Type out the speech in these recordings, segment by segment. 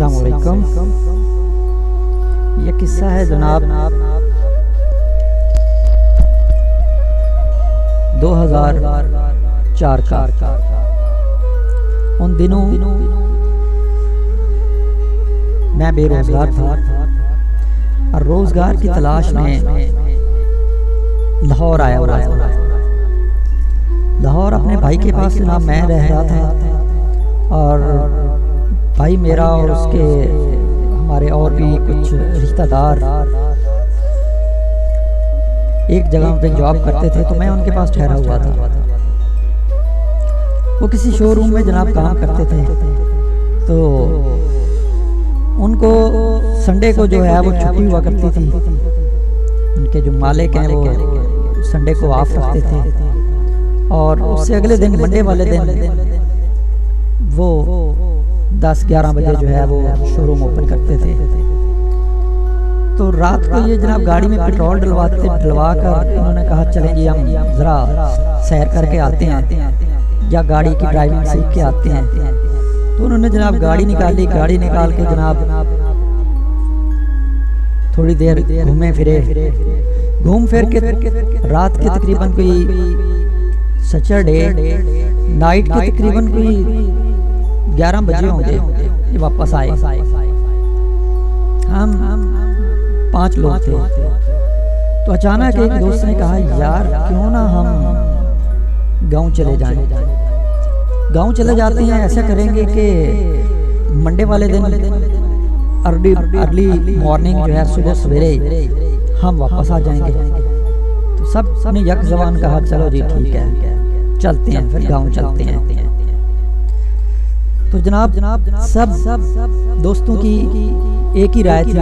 अस्सलाम वालेकुम। ये किस्सा है जनाब 2004 का। उन दिनों मैं बेरोजगार था और रोजगार की तलाश में लाहौर आया हुआ था। लाहौर अपने भाई के पास जनाब मैं रह रहा था और भाई मेरा और उसके हमारे और भी कुछ रिश्तेदार एक जगह पे जॉब करते थे, तो मैं उनके पास ठहरा हुआ था। वो किसी शोरूम में जनाब काम करते थे, तो उनको संडे को जो है वो छुट्टी हुआ करती थी। उनके जो मालिक हैं वो संडे को ऑफ रखते थे और उससे अगले दिन मंडे वाले दिन वो 10-11 बजे जो है वो शोरूम ओपन करते थे। तो रात को ये जनाब गाड़ी में पेट्रोल डलवा कर इन्होंने कहा चलें जी हम ज़रा सैर करके आते हैं या गाड़ी की ड्राइविंग सीख के आते हैं। तो उन्होंने जनाब गाड़ी निकाली। गाड़ी निकाल के जनाब थोड़ी देर घूमे फिरे, घूम फिर के रात के तकरीबन कोई सैटरडे नाइट के तकरीबन कोई 11 बजे होंगे ये वापस आए। हम 5 लोग थे। तो अचानक एक दोस्त ने कहा यार क्यों ना हम गांव चले जाएं। गांव चले जाते हैं, ऐसा करेंगे कि मंडे वाले दिन अर्ली मॉर्निंग जो है सुबह सवेरे हम वापस आ जाएंगे। तो सब ने यक ज़बान कहा चलो जी ठीक है चलते हैं, फिर गांव चलते हैं। तो जनाब सब दोस्तों की एक ही राय थी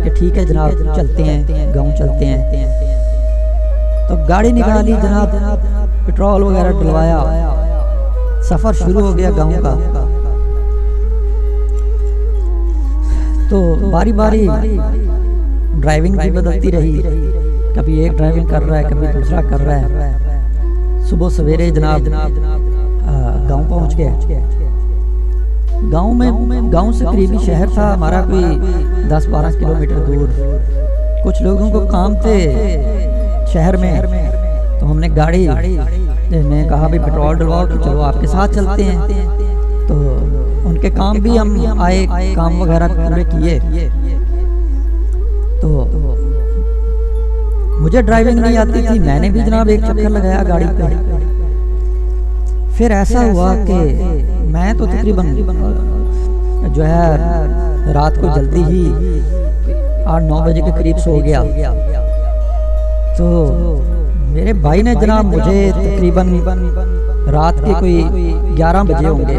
कि ठीक है जनाब चलते हैं, गांव चलते हैं। तो गाड़ी निकाली जनाब, पेट्रोल वगैरह डलवाया, सफ़र शुरू हो गया गांव का। तो बारी बारी ड्राइविंग भी बदलती रही, कभी एक ड्राइविंग कर रहा है, कभी दूसरा कर रहा है। सुबह सवेरे जनाब गांव पहुंच गया। गांव से करीबी शहर था हमारा, कोई 10-12 किलोमीटर दूर। कुछ लोगों को काम थे शहर में, तो हमने गाड़ी में कहा भी पेट्रोल डलवाओ तो चलो आपके साथ चलते हैं। तो उनके काम भी हम आए, काम वगैरह पूरे किए। तो मुझे ड्राइविंग नहीं आती थी, मैंने भी जनाब एक चक्कर लगाया गाड़ी पे। फिर ऐसा हुआ कि मैं तो तकरीबन जो है रात को जल्दी ही 8-9 बजे के करीब सो गया। तो मेरे भाई ने जनाब मुझे तकरीबन रात के कोई 11 बजे होंगे,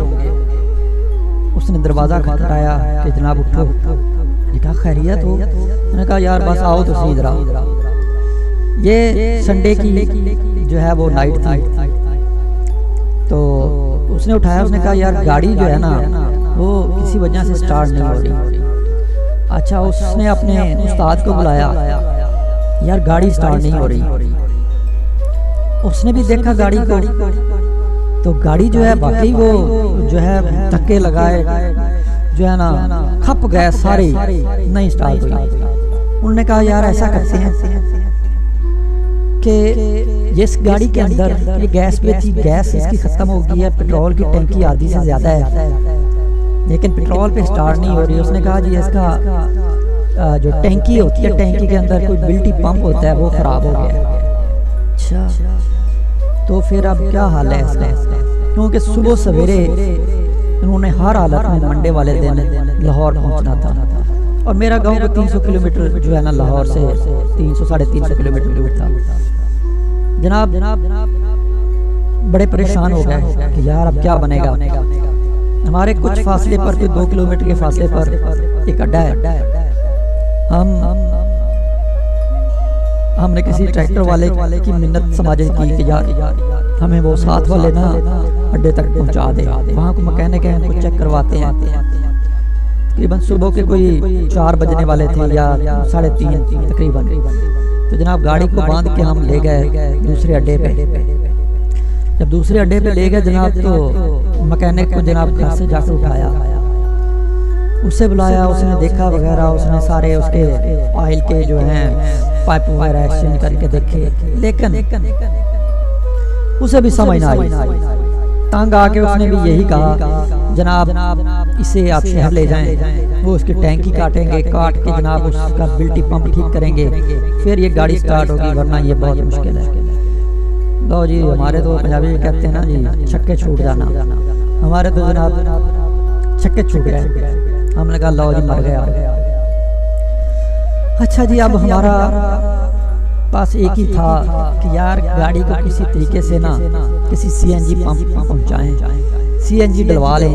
उसने दरवाज़ा खटखटाया कि जनाब उठो। मैंने कहा खैरियत हो? मैंने कहा यार बस आओ तो सही जरा। ये संडे की जो है वो नाइट थी। तो उसने उठाया, उसने कहा यार गाड़ी जो है ना वो किसी वजह से स्टार्ट नहीं हो रही। अच्छा, उसने अपने उस्ताद को बुलाया, यार गाड़ी स्टार्ट नहीं हो रही। उसने भी देखा गाड़ी को, तो गाड़ी जो है बाकी वो जो है धक्के लगाए जो है ना खप गए सारे, नहीं स्टार्ट हुई। उन्होंने कहा यार ऐसा करते हैं कि इस गाड़ी के अंदर ये गैस पे थी, गैस इसकी ख़त्म हो गई है, पेट्रोल की टंकी आधी से ज़्यादा है लेकिन पेट्रोल पे स्टार्ट नहीं हो रही। उसने कहा जी इसका जो टंकी होती है, टंकी के अंदर कोई बिल्टी पंप होता है वो ख़राब हो गया। अच्छा, तो फिर अब क्या हाल है इसका? क्योंकि सुबह सवेरे उन्होंने हर हालत में मंडे वाले दिन लाहौर पहुँचना था और मेरा गाँव को 300 किलोमीटर जो है ना लाहौर से 300-350 किलोमीटर दूर था। जनाब बड़े परेशान हो गए कि यार अब क्या बनेगा। हमारे कुछ फासले पर, कोई 2 किलोमीटर के फासले पर एक अड्डा है। हमने किसी ट्रैक्टर वाले की मिन्नत समाजी की कि यार हमें वो साथ वाले ना अड्डे तक पहुंचा दे, वहाँ को मैकेनिक है, उनको चेक करवाते हैं। तकरीबन सुबह के कोई 4 बजने वाले थे या 3:30 तकरीबन। तो जनाब गाड़ी को बांध के हम ले गए दूसरे अड्डे पे। जब दूसरे अड्डे पे ले गए जनाब, तो मैकेनिक को जनाब घर से जाकर उठाया। उसे बुलाया, उसने देखा वगैरह, उसने सारे उसके ऑयल के जो हैं पाइप वगैरह एक्सचेंज करके देखे, लेकिन उसे भी समझ ना आई। तंग आके उसने भी यही कहा, जनाब इसे आप शहर ले जाएं, वो उसकी टैंकी काटेंगे, काट के जनाब उसका बिल्टी पंप ठीक करेंगे, फिर ये गाड़ी स्टार्ट होगी, वरना ये बहुत मुश्किल है। लो जी, हमारे तो पंजाबी कहते हैं ना जी, छक्के छूट जाना, हमारे तो जनाब छक्के छूट गए। हमने कहा लो जी, मर गया। अच्छा जी, अब हमारा पास एक ही था कि यार गाड़ी को किसी तरीके से ना किसी सीएनजी पंप पर पहुंचाएं, सीएनजी डलवा लें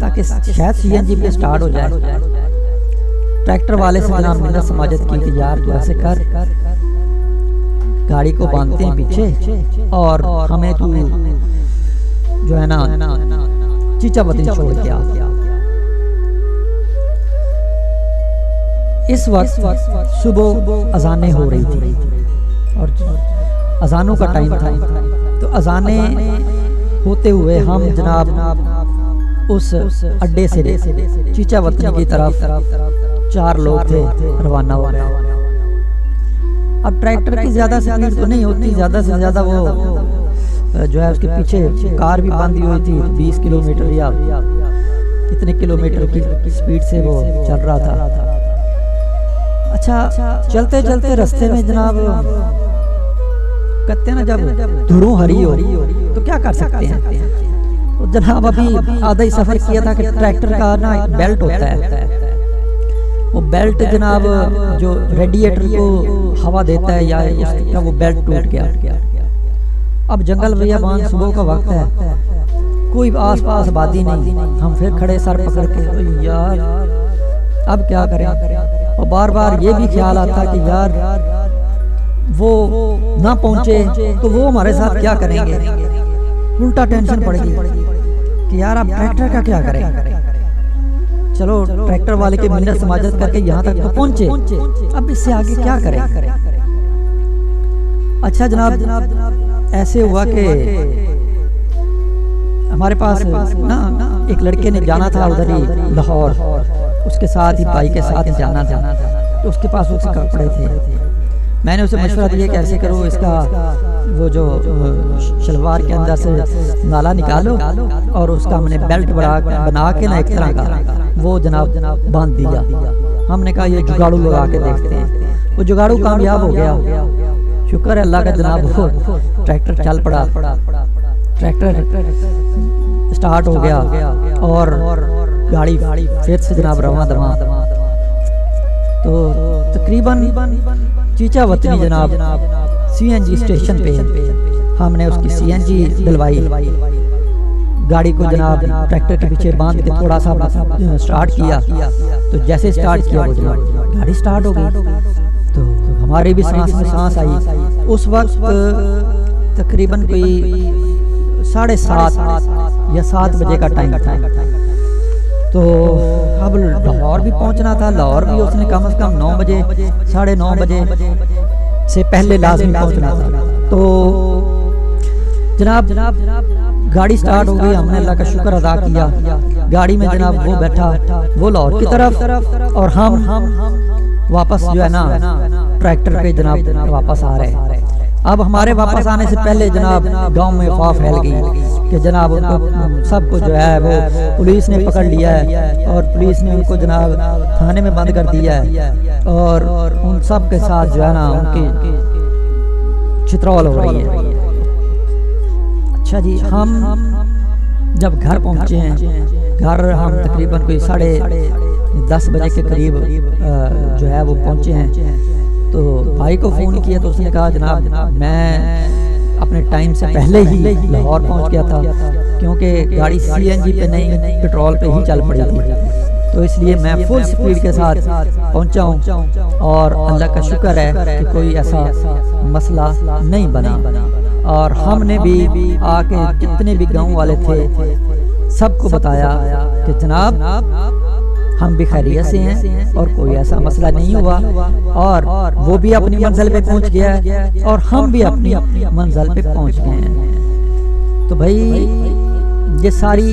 ताकि शायद सीएनजी पे स्टार्ट हो जाए। ट्रैक्टर वाले से जनाब मिन्नत समाजत की कि यार तू ऐसे कर, गाड़ी को बांधते हैं पीछे और हमें तू जो है ना चीचा वतन छोड़ के आ। इस वक्त सुबह अजानें हो रही थी और अजानों का टाइम था, तो अजानें होते हुए हम जनाब उस अड्डे से चीचा वतन की तरफ 4 लोग थे, रवाना हो रहे। अब ट्रैक्टर की ज्यादा स्पीड तो नहीं होती, ज्यादा से ज्यादा वो जो है उसके पीछे कार भी बांधी हुई थी, 20 किलोमीटर या इतने किलोमीटर की स्पीड से वो चल रहा था। अच्छा, चलते चलते रास्ते में जनाब कहते हैं ना, जब धुरों हरी हो तो क्या कर सकते हैं। तो जनाब अभी आधा ही सफर किया था कि ट्रैक्टर का ना एक बेल्ट होता है, वो बेल्ट जनाब जो रेडिएटर को हवा देता है या उसका वो बेल्ट टूट गया। अब जंगल भैया बांध, सुबह का वक्त है, कोई आस पास आबादी नहीं, हम फिर खड़े सर पकड़ के, तो यार अब क्या करें। और बार बार ये भी ख्याल आता कि यार वो ना पहुंचे तो वो हमारे साथ क्या करेंगे, उल्टा टेंशन पड़ेगी कि यार अब ट्रैक्टर का क्या करें। चलो ट्रैक्टर वाले के मिन्नत समाजत करके यहाँ तक तो पहुंचे, अब इससे आगे क्या करें। अच्छा जनाब, ऐसे हुआ कि हमारे पास ना एक लड़के ने जाना था उधर ही लाहौर, उसके साथ ही भाई के साथ ही जाना था, तो उसके पास उसके कपड़े थे। मैंने उसे मशवरा दिया कि ऐसे करो, इसका वो जो शलवार के अंदर से नाला निकालो और उसका हमने बेल्ट बना के ना एक तरह का वो जनाब बांध दिया। हमने कहा ये जुगाड़ू लगा के देखते हैं। वो जुगाड़ू कामयाब हो गया, शुक्र है अल्लाह का जनाब। वो ट्रैक्टर चल पड़ा, ट्रैक्टर स्टार्ट हो गया और गाड़ी फिर से जनाब रवां दवा। तो तकरीबन चीचा वतनी जनाब सीएनजी स्टेशन पे हमने उसकी सीएनजी डलवाई, गाड़ी को जनाब ट्रैक्टर के पीछे बांध के थोड़ा सा स्टार्ट किया। तो जैसे स्टार्ट किया वो जनाब गाड़ी स्टार्ट हो गई, तो हमारी भी सांस में सांस आई। उस वक्त तकरीबन कोई 7:30 या 7 बजे का टाइम था। तो अब लाहौर भी पहुंचना था, लाहौर भी उसने कम से कम 9 बजे 9:30 बजे से पहले लाजमी पहुंचना था। तो जनाब गाड़ी स्टार्ट हो गई, हमने अल्लाह का शुक्र अदा किया। गाड़ी में जनाब वो बैठा, वो लाहौर की तरफ, और हम वापस जो है ना ट्रैक्टर पे जनाब वापस आ रहे हैं। अब हमारे वापस आने से पहले जनाब गांव में अफवाह फैल गई कि जनाब उनको सबको जो है वो पुलिस ने पकड़ लिया है और पुलिस ने उनको जनाब थाने में बंद कर दिया है और उन सब के साथ जो है ना उनकी चित्रौल हो रही है। अच्छा जी, हम जब घर पहुंचे हैं, घर हम तकरीबन कोई 10:30 बजे के करीब जो है वो पहुंचे हैं। तो भाई को फ़ोन किया तो उसने कहा जनाब मैं अपने टाइम से पहले ही लाहौर पहुंच गया था, क्योंकि गाड़ी सीएनजी पे नहीं पेट्रोल पे ही चल पड़ी थी, तो इसलिए मैं फुल स्पीड के साथ पहुंचा हूं और अल्लाह का शुक्र है कि कोई ऐसा मसला नहीं बना। और हमने भी आके जितने भी गांव वाले थे सबको बताया कि जनाब हम भी खैरियत से हैं और कोई ऐसा मसला नहीं हुआ, और वो भी अपनी मंजिल पे पहुंच गया है और हम भी अपनी मंजिल पे पहुंच गए हैं। तो भाई ये सारी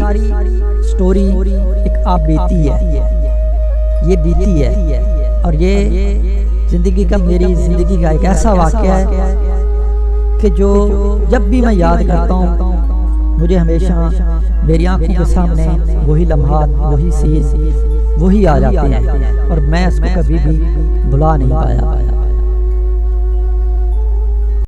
स्टोरी एक आप बीती है, ये बीती है। और ये ज़िंदगी का, मेरी ज़िंदगी का एक ऐसा वाक़या है कि जो जब भी मैं याद करता हूँ मुझे हमेशा मेरी आंखों के सामने वही लम्हात, वही चीज़, वही आ जाती है और मैं इसको कभी भी भुला नहीं पाया।